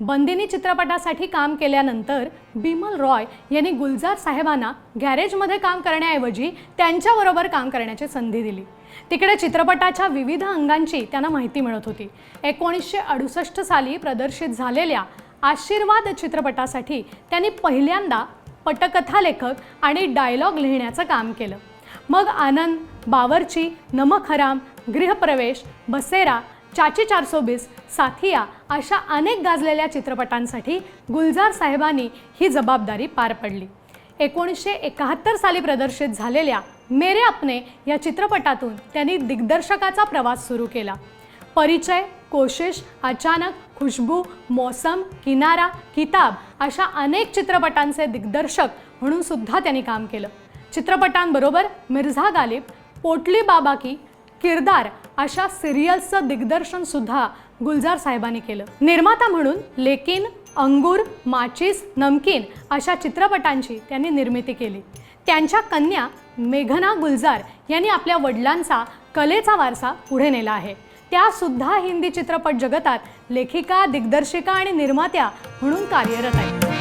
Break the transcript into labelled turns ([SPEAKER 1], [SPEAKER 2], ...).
[SPEAKER 1] बंदिनी चित्रपटासाठी काम केल्यानंतर बिमल रॉय यांनी गुलजार साहेबांना गॅरेजमध्ये काम करण्याऐवजी त्यांच्याबरोबर काम करण्याची संधी दिली। तिकडे चित्रपटाच्या विविध अंगांची त्यांना माहिती मिळत होती। 1968 साली प्रदर्शित झालेल्या आशीर्वाद चित्रपटासाठी त्यांनी पहिल्यांदा पटकथा लेखक आणि डायलॉग लिहिण्याचं काम केलं। मग आनंद, बावर्ची, नमक हराम, गृहप्रवेश, बसेरा, चाची 420, साथिया अशा अनेक गाजलेल्या चित्रपटांसाठी गुलजार साहेबांनी ही जबाबदारी पार पडली। 1971 साली प्रदर्शित झालेल्या मेरे अपने या चित्रपटातून त्यांनी दिग्दर्शकाचा प्रवास सुरू केला। परिचय, कोशिश, अचानक, खुशबू, मौसम, किनारा, किताब अशा अनेक चित्रपटांचे दिग्दर्शक म्हणून सुद्धा त्यांनी काम केलं। चित्रपटांबरोबर मिर्झा गालिब, पोटली बाबा की, किरदार अशा सिरियल्सचं दिग्दर्शन सुद्धा गुलजार साहेबांनी केलं। निर्माता म्हणून लेकिन, अंगूर, माचिस, नमकीन अशा चित्रपटांची त्यांनी निर्मिती केली। त्यांच्या कन्या मेघना गुलजार यांनी आपल्या वडिलांचा कलेचा वारसा पुढे नेला आहे। त्या सुद्धा हिंदी चित्रपट जगतात लेखिका, दिग्दर्शिका आणि निर्मात्या म्हणून कार्यरत आहेत।